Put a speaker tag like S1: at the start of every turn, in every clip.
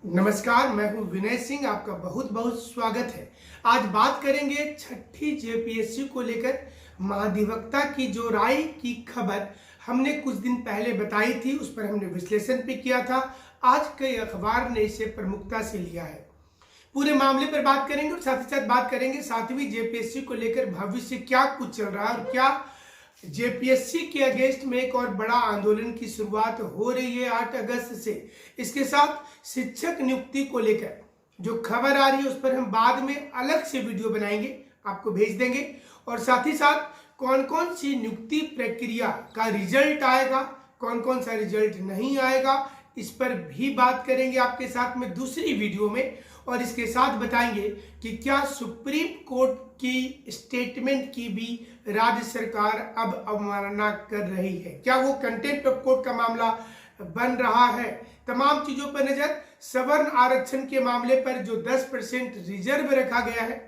S1: नमस्कार, मैं हूं विनय सिंह। आपका बहुत बहुत स्वागत है। आज बात करेंगे छठी जेपीएससी को लेकर महाधिवक्ता की जो राय की खबर हमने कुछ दिन पहले बताई थी, उस पर हमने विश्लेषण भी किया था। आज कई अखबार ने इसे प्रमुखता से लिया है। पूरे मामले पर बात करेंगे और साथ ही साथ बात करेंगे 7वीं जेपीएससी को लेकर भविष्य क्या कुछ चल रहा है और क्या जेपीएससी के अगेंस्ट में एक और बड़ा आंदोलन की शुरुआत हो रही है 8 अगस्त से। इसके साथ शिक्षक नियुक्ति को लेकर जो खबर आ रही है उस पर हम बाद में अलग से वीडियो बनाएंगे, आपको भेज देंगे। और साथ ही साथ कौन कौन सी नियुक्ति प्रक्रिया का रिजल्ट आएगा, कौन कौन सा रिजल्ट नहीं आएगा, इस पर भी बात करेंगे आपके साथ में दूसरी वीडियो में। और इसके साथ बताएंगे कि क्या सुप्रीम कोर्ट की स्टेटमेंट की भी राज्य सरकार अब अवमानना कर रही है, क्या वो कंटेम्प्ट ऑफ कोर्ट का मामला बन रहा है। तमाम चीजों पर नजर। सवर्ण आरक्षण के मामले पर जो 10% रिजर्व रखा गया है,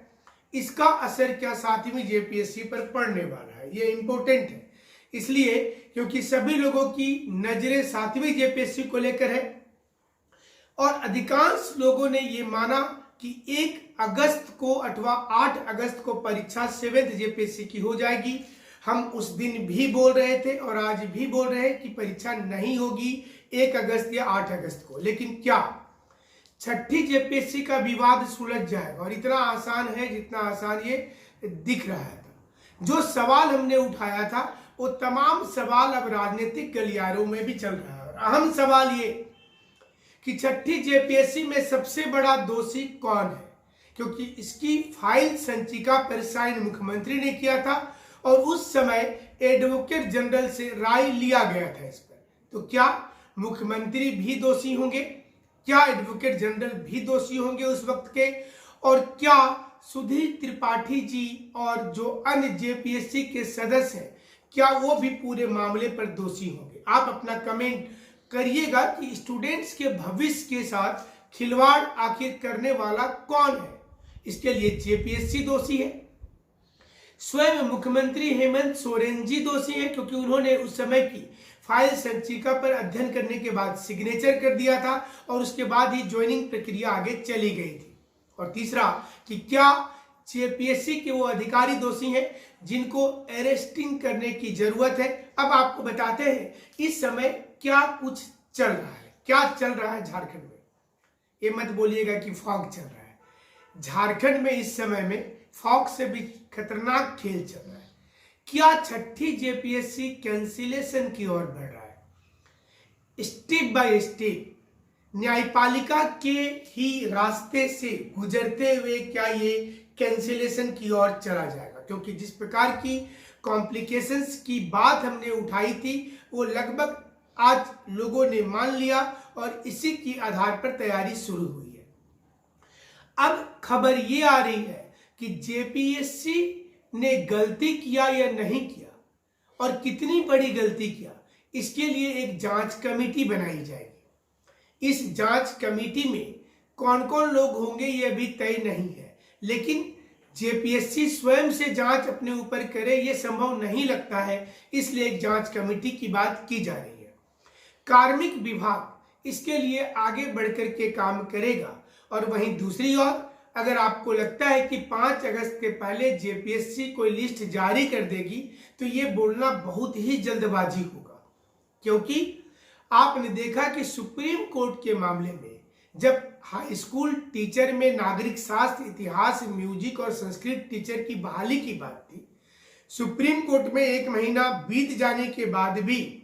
S1: इसका असर क्या 7वीं जेपीएससी पर पड़ने वाला है, ये इंपॉर्टेंट है इसलिए क्योंकि सभी लोगों की नजरें 7वीं जेपीएससी को लेकर है। और अधिकांश लोगों ने ये माना कि 1 अगस्त को अथवा 8 अगस्त को परीक्षा 7th जेपीएससी की हो जाएगी। हम उस दिन भी बोल रहे थे और आज भी बोल रहे हैं कि परीक्षा नहीं होगी 1 अगस्त या 8 अगस्त को। लेकिन क्या छठी जेपीएससी का विवाद सुलझ जाएगा? और इतना आसान है जितना आसान ये दिख रहा था। जो सवाल हमने उठाया था वो तमाम सवाल अब राजनीतिक गलियारों में भी चल रहा है। अहम सवाल ये कि छठी जेपीएससी में सबसे बड़ा दोषी कौन है, क्योंकि इसकी फाइल संचिका पर साइन मुख्यमंत्री ने किया था और उस समय एडवोकेट जनरल से राय लिया गया था इस पर। तो क्या मुख्यमंत्री भी दोषी होंगे, क्या एडवोकेट जनरल भी दोषी होंगे उस वक्त के, और क्या सुधीर त्रिपाठी जी और जो अन्य जेपीएससी के सदस्य हैं क्या वो भी पूरे मामले पर दोषी होंगे? आप अपना कमेंट करिएगा कि स्टूडेंट्स के भविष्य के साथ खिलवाड़ आखिर करने वाला कौन है। इसके लिए जेपीएससी दोषी है, स्वयं मुख्यमंत्री हेमंत सोरेन जी दोषी हैं क्योंकि उन्होंने उस समय की फाइल संचिका पर अध्ययन करने के बाद सिग्नेचर कर दिया था और उसके बाद ही ज्वाइनिंग प्रक्रिया आगे चली गई थी। और तीसरा कि क्या जेपीएससी के वो अधिकारी दोषी हैं जिनको अरेस्टिंग करने की जरूरत है। अब आपको बताते हैं इस समय क्या कुछ चल रहा है, क्या चल रहा है झारखंड में। ये मत बोलिएगा कि फॉग चल रहा है, झारखंड में इस समय में फॉग से भी खतरनाक खेल चल रहा है। क्या छठी जेपीएससी कैंसिलेशन की ओर बढ़ रहा है? स्टेप बाय स्टेप न्यायपालिका के ही रास्ते से गुजरते हुए क्या ये कैंसिलेशन की ओर चला जाएगा? क्योंकि जिस प्रकार की कॉम्प्लिकेशंस की बात हमने उठाई थी वो लगभग आज लोगों ने मान लिया और इसी की आधार पर तैयारी शुरू हुई है। अब खबर ये आ रही है कि जेपीएससी ने गलती किया या नहीं किया और कितनी बड़ी गलती किया, इसके लिए एक जांच कमेटी बनाई जाएगी। इस जांच कमेटी में कौन कौन लोग होंगे ये अभी तय नहीं है, लेकिन जेपीएससी स्वयं से जांच अपने ऊपर करे ये संभव नहीं लगता है, इसलिए एक जांच कमेटी की बात की जा रही है। कार्मिक विभाग इसके लिए आगे बढ़कर के काम करेगा। और वहीं दूसरी ओर अगर आपको लगता है कि 5 अगस्त के पहले जेपीएससी कोई लिस्ट जारी कर देगी तो ये बोलना बहुत ही जल्दबाजी होगा, क्योंकि आपने देखा कि सुप्रीम कोर्ट के मामले में जब हाई स्कूल टीचर में नागरिक शास्त्र, इतिहास, म्यूजिक और संस्कृत टीचर की बहाली की बात थी, सुप्रीम कोर्ट में 1 महीना बीत जाने के बाद भी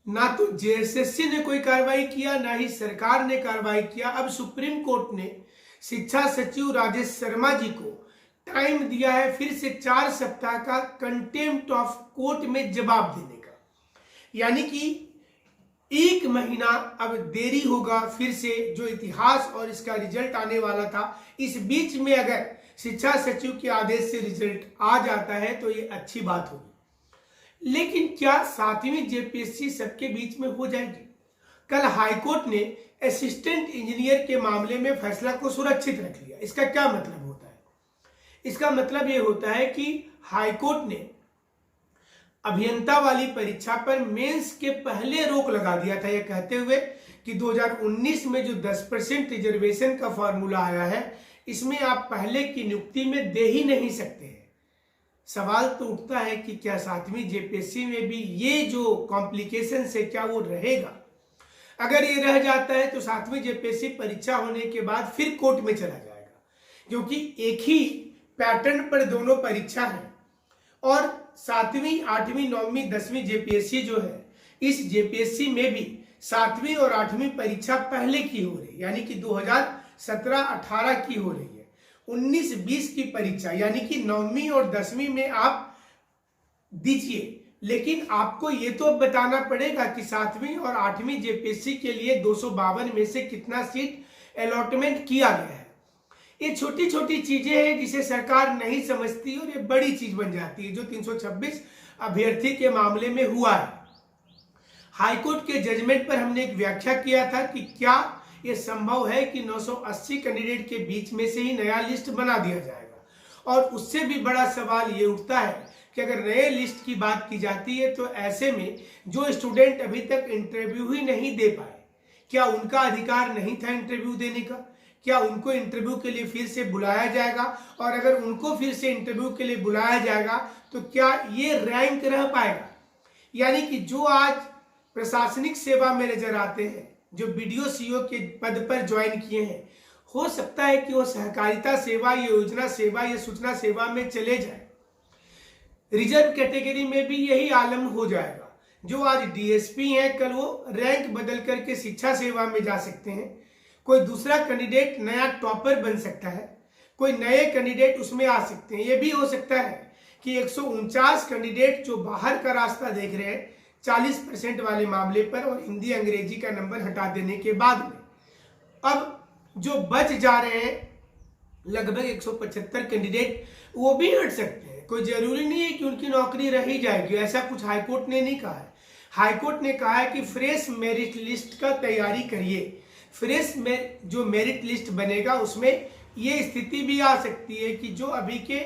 S1: ना तो जेएसएससी ने कोई कार्रवाई किया ना ही सरकार ने कार्रवाई किया। अब सुप्रीम कोर्ट ने शिक्षा सचिव राजेश शर्मा जी को टाइम दिया है फिर से 4 सप्ताह का कंटेम्प्ट ऑफ कोर्ट में जवाब देने का, यानी कि 1 महीना अब देरी होगा फिर से जो इतिहास और इसका रिजल्ट आने वाला था। इस बीच में अगर शिक्षा सचिव के आदेश से रिजल्ट आ जाता है तो ये अच्छी बात होगी। लेकिन क्या 7वीं जेपीएससी सबके बीच में हो जाएगी? कल हाईकोर्ट ने असिस्टेंट इंजीनियर के मामले में फैसला को सुरक्षित रख लिया। इसका क्या मतलब होता है? इसका मतलब ये होता है कि हाईकोर्ट ने अभियंता वाली परीक्षा पर मेंस के पहले रोक लगा दिया था, यह कहते हुए कि 2019 में जो 10% रिजर्वेशन का फॉर्मूला आया है, इसमें आप पहले की नियुक्ति में दे ही नहीं सकते हैं। सवाल तो उठता है कि क्या 7वीं जेपीएससी में भी ये जो कॉम्प्लिकेशन है क्या वो रहेगा? अगर ये रह जाता है तो 7वीं जेपीएससी परीक्षा होने के बाद फिर कोर्ट में चला जाएगा, क्योंकि एक ही पैटर्न पर दोनों परीक्षा है। और 7वीं, 8वीं, 9वीं, 10वीं जेपीएससी जो है, इस जेपीएससी में भी 7वीं और 8वीं परीक्षा पहले की हो रही है, यानी कि 2017-18 की हो रही है। 19-20 की परीक्षा यानी कि 9वीं और 10वीं में आप दीजिए, लेकिन आपको ये तो बताना पड़ेगा कि 7वीं और 8वीं जेपीएससी के लिए 252 में से कितना सीट अलॉटमेंट किया गया है। ये छोटी छोटी चीजें हैं जिसे सरकार नहीं समझती और ये बड़ी चीज बन जाती है, जो 326 अभ्यर्थी के मामले में हुआ है। हाईकोर्ट के जजमेंट पर हमने एक व्याख्या किया था कि क्या यह संभव है कि 980 कैंडिडेट के बीच में से ही नया लिस्ट बना दिया जाएगा। और उससे भी बड़ा सवाल ये उठता है कि अगर नए लिस्ट की बात की जाती है तो ऐसे में जो स्टूडेंट अभी तक इंटरव्यू ही नहीं दे पाए, क्या उनका अधिकार नहीं था इंटरव्यू देने का? क्या उनको इंटरव्यू के लिए फिर से बुलाया जाएगा? और अगर उनको फिर से इंटरव्यू के लिए बुलाया जाएगा तो क्या ये रैंक रह पाएगा? यानी कि जो आज प्रशासनिक सेवा में नजर आते हैं, जो बीडीओ सीओ के पद पर ज्वाइन किए हैं, हो सकता है कि वो सहकारिता सेवा, योजना सेवा या सूचना सेवा में चले जाए। रिजर्व कैटेगरी में भी यही आलम हो जाएगा। जो आज डीएसपी हैं, कल वो रैंक बदल करके शिक्षा सेवा में जा सकते हैं। कोई दूसरा कैंडिडेट नया टॉपर बन सकता है, कोई नए कैंडिडेट उसमें आ सकते हैं। यह भी हो सकता है कि 149 कैंडिडेट जो बाहर का रास्ता देख रहे हैं 40% वाले मामले पर और हिंदी अंग्रेजी का नंबर हटा देने के बाद में, अब जो बच जा रहे हैं लगभग 175 कैंडिडेट, वो भी हट सकते हैं। कोई जरूरी नहीं है कि उनकी नौकरी रही जाएगी, ऐसा कुछ हाईकोर्ट ने नहीं कहा है। हाईकोर्ट ने कहा है कि फ्रेश मेरिट लिस्ट का तैयारी करिए। फ्रेश में जो मेरिट लिस्ट बनेगा उसमें ये स्थिति भी आ सकती है कि जो अभी के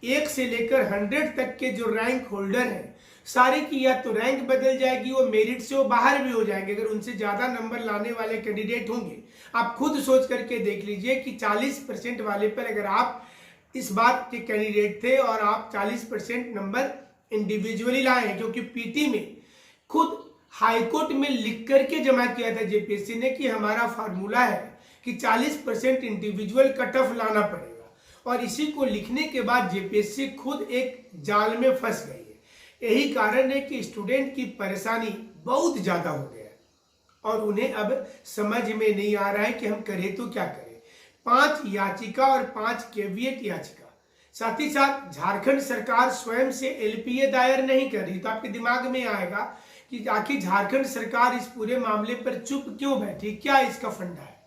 S1: 1 से लेकर 100 तक के जो रैंक होल्डर हैं, सारे की या तो रैंक बदल जाएगी, वो मेरिट से वो बाहर भी हो जाएंगे अगर उनसे ज्यादा नंबर लाने वाले कैंडिडेट होंगे। आप खुद सोच करके देख लीजिए कि 40% वाले पर अगर आप इस बात के कैंडिडेट थे और आप 40% नंबर इंडिविजुअली लाए हैं, क्योंकि पीटी में खुद हाईकोर्ट में लिख करके जमा किया था जेपीएससी ने कि हमारा फार्मूला है कि 40% इंडिविजुअल कट ऑफ लाना पड़ेगा, और इसी को लिखने के बाद जेपीएससी खुद एक जाल में फंस गई है। यही कारण है कि स्टूडेंट की परेशानी बहुत ज्यादा हो गया है और उन्हें अब समझ में नहीं आ रहा है कि हम करें तो क्या करें। 5 याचिका और 5 कैविएट याचिका, साथ ही साथ झारखंड सरकार स्वयं से एलपीए दायर नहीं कर रही। तो आपके दिमाग में आएगा कि आखिर झारखंड सरकार इस पूरे मामले पर चुप क्यों बैठी, क्या इसका फंडा है?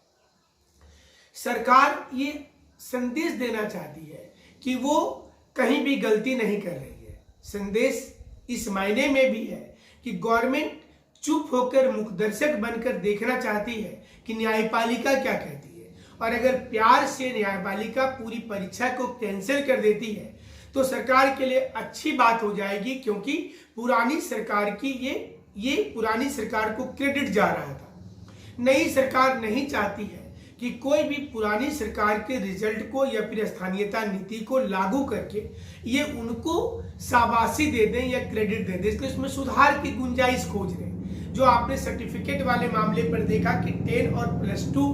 S1: सरकार ये संदेश देना चाहती है कि वो कहीं भी गलती नहीं कर रही है। संदेश इस मायने में भी है कि गवर्नमेंट चुप होकर मुखदर्शक बनकर देखना चाहती है कि न्यायपालिका क्या कहती है, और अगर प्यार से न्यायपालिका पूरी परीक्षा को कैंसिल कर देती है तो सरकार के लिए अच्छी बात हो जाएगी, क्योंकि पुरानी सरकार की ये पुरानी सरकार को क्रेडिट जा रहा था। नई सरकार नहीं चाहती है कि कोई भी पुरानी सरकार के रिजल्ट को या फिर स्थानीयता नीति को लागू करके ये उनको शाबाशी दे दें या क्रेडिट दे दें, इसलिए इसमें सुधार की गुंजाइश खोज रहे हैं। जो आपने सर्टिफिकेट वाले मामले पर देखा कि 10 और +2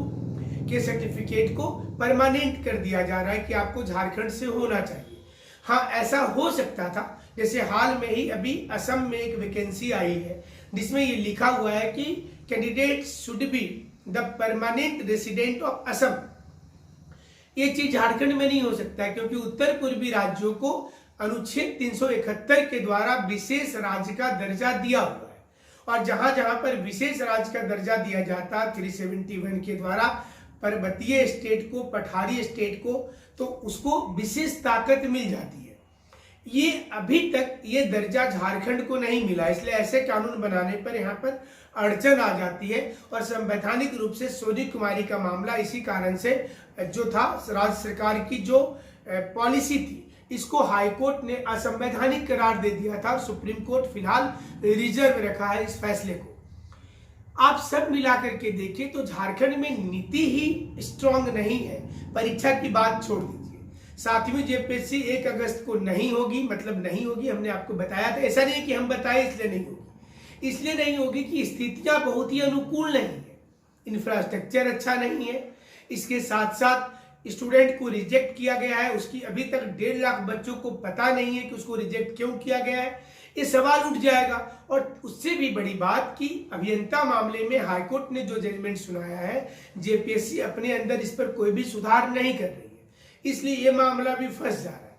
S1: के सर्टिफिकेट को परमानेंट कर दिया जा रहा है कि आपको झारखंड से होना चाहिए। हाँ, ऐसा हो सकता था, जैसे हाल में ही अभी असम में एक वैकेंसी आई है जिसमें ये लिखा हुआ है कि candidate should be the permanent resident of Assam. ये चीज झारखंड में नहीं हो सकता है, क्योंकि उत्तर पूर्वी राज्यों को अनुच्छेद 371 के द्वारा विशेष राज्य का दर्जा दिया हुआ है, और जहां जहां पर विशेष राज्य का दर्जा दिया जाता 371 के द्वारा पर्वतीय स्टेट को, पठारी स्टेट को, तो उसको विशेष ताकत मिल जाती है। ये अभी तक ये दर्जा झारखंड को नहीं मिला, इसलिए ऐसे कानून बनाने पर यहाँ पर अड़चन आ जाती है। और संवैधानिक रूप से सोनी कुमारी का मामला इसी कारण से जो था, राज्य सरकार की जो पॉलिसी थी इसको हाई कोर्ट ने असंवैधानिक करार दे दिया था और सुप्रीम कोर्ट फिलहाल रिजर्व रखा है इस फैसले को। आप सब मिलाकर के देखें तो झारखंड में नीति ही स्ट्रांग नहीं है। परीक्षा की बात छोड़ दीजिए, 7वीं जेपीएससी 1 अगस्त को नहीं होगी, मतलब नहीं होगी। हमने आपको बताया था, ऐसा नहीं कि हम बताए इसलिए नहीं होगी। इसलिए नहीं होगी कि स्थितियां बहुत ही अनुकूल नहीं है, इंफ्रास्ट्रक्चर अच्छा नहीं है, इसके साथ साथ स्टूडेंट को रिजेक्ट किया गया है। उसकी अभी तक 1.5 लाख बच्चों को पता नहीं है कि उसको रिजेक्ट क्यों किया गया है। ये सवाल उठ जाएगा। और उससे भी बड़ी बात कि अभियंता मामले में हाईकोर्ट ने जो जजमेंट सुनाया है, जेपीएससी अपने अंदर इस पर कोई भी सुधार नहीं कर रही है, इसलिए ये मामला भी फंस जा रहा है।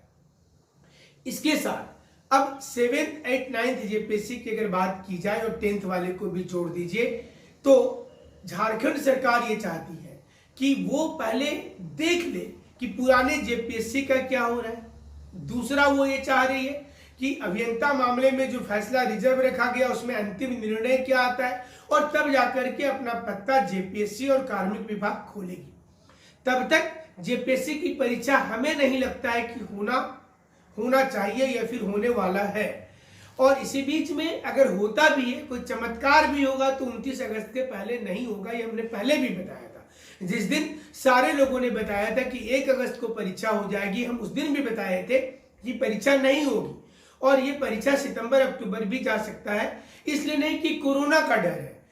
S1: इसके साथ अब 7th, 8th, 9th जेपीएससी की अगर बात की जाए और 10th वाले को भी जोड़ दीजिए, तो झारखंड सरकार ये चाहती है कि वो पहले देख ले कि पुराने जेपीएससी का क्या हो रहा है। दूसरा, वो ये चाह रही है कि अभियंता मामले में जो फैसला रिजर्व रखा गया उसमें अंतिम निर्णय क्या आता है, और तब जाकर के अपना पत्ता जेपीएससी और कार्मिक विभाग खोलेगी। तब तक जेपीएससी की परीक्षा हमें नहीं लगता है कि होना चाहिए या फिर होने वाला है। और इसी बीच में अगर होता भी है, कोई चमत्कार भी होगा, तो 29 अगस्त के पहले नहीं होगा। ये हमने पहले भी बताया था। जिस दिन सारे लोगों ने बताया था कि 1 अगस्त को परीक्षा हो जाएगी, हम उस दिन भी बताए थे कि परीक्षा नहीं होगी और ये परीक्षा सितंबर अक्टूबर भी जा सकता है। इसलिए नहीं कि कोरोना का डर है,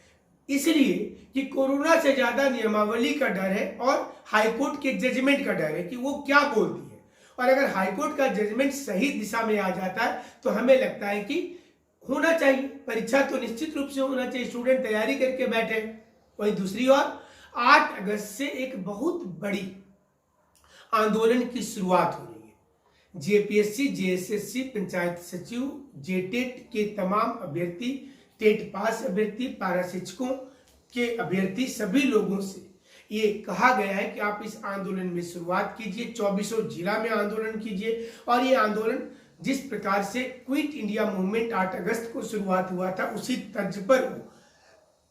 S1: इसलिए कि कोरोना से ज्यादा नियमावली का डर है और हाईकोर्ट के जजमेंट का डर है कि वो क्या बोलती है। और अगर हाईकोर्ट का जजमेंट सही दिशा में आ जाता है तो हमें लगता है कि होना चाहिए, परीक्षा तो निश्चित रूप से होना चाहिए, स्टूडेंट तैयारी करके बैठे। वहीं दूसरी ओर 8 अगस्त से एक बहुत बड़ी आंदोलन की शुरुआत हो रही है। जेपीएससी, जेएसएससी, पंचायत सचिव, जेटेट के तमाम अभ्यर्थी, टेट पास अभ्यर्थी, पारा शिक्षकों के अभ्यर्थी, सभी लोगों से ये कहा गया है कि आप इस आंदोलन में शुरुआत कीजिए, 24 जिला में आंदोलन कीजिए। और ये आंदोलन जिस प्रकार से क्विट इंडिया मूवमेंट 8 अगस्त को शुरुआत हुआ था उसी तर्ज पर हो,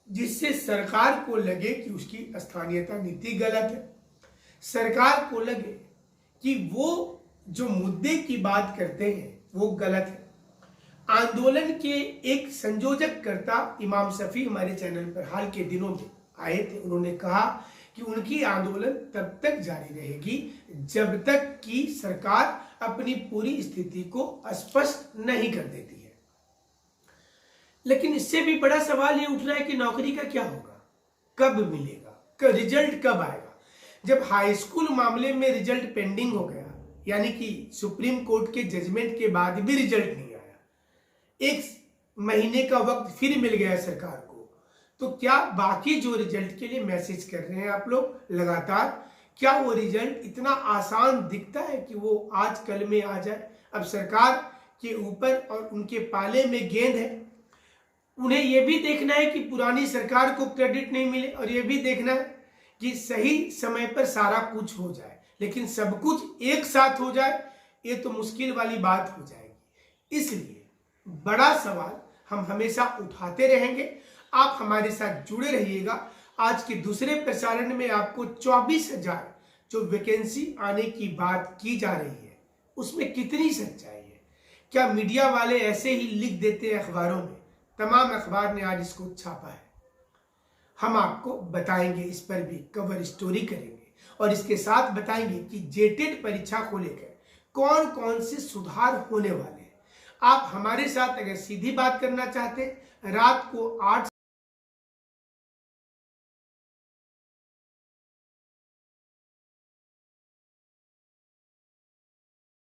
S1: जिससे सरकार को लगे कि उसकी स्थानीयता नीति गलत है, सरकार को लगे कि वो जो मुद्दे की बात करते हैं वो गलत है। आंदोलन के एक संयोजककर्ता इमाम शफी हमारे चैनल पर हाल के दिनों में आए थे। उन्होंने कहा कि उनकी आंदोलन तब तक जारी रहेगी जब तक कि सरकार अपनी पूरी स्थिति को स्पष्ट नहीं कर देती है। लेकिन इससे भी बड़ा सवाल ये उठ रहा है कि नौकरी का क्या होगा, कब मिलेगा, रिजल्ट कब आएगा। जब हाई स्कूल मामले में रिजल्ट पेंडिंग हो गया, यानी कि सुप्रीम कोर्ट के जजमेंट के बाद भी रिजल्ट नहीं आया, 1 महीने का वक्त फिर मिल गया सरकार को, तो क्या बाकी जो रिजल्ट के लिए मैसेज कर रहे हैं आप लोग लगातार, क्या वो रिजल्ट इतना आसान दिखता है कि वो आज कल में आ जाए। अब सरकार के ऊपर और उनके पाले में गेंद है। उन्हें यह भी देखना है कि पुरानी सरकार को क्रेडिट नहीं मिले, और यह भी देखना है कि सही समय पर सारा कुछ हो जाए। लेकिन सब कुछ एक साथ हो जाए ये तो मुश्किल वाली बात हो जाएगी। इसलिए बड़ा सवाल हम हमेशा उठाते रहेंगे। आप हमारे साथ जुड़े रहिएगा। आज के दूसरे प्रसारण में आपको 24,000 जो वैकेंसी आने की बात की जा रही है उसमें कितनी सच्चाई है। क्या मीडिया वाले ऐसे ही लिख देते हैं अखबारों में? तमाम अखबार ने आज इसको छापा है। हम आपको बताएंगे, इस पर भी कवर स्टोरी करेंगे और इसके साथ बताएंगे कि जेटेट परीक्षा को लेकर कौन कौन से सुधार होने वाले हैं। आप हमारे साथ अगर सीधी बात करना चाहते हैं, रात को 8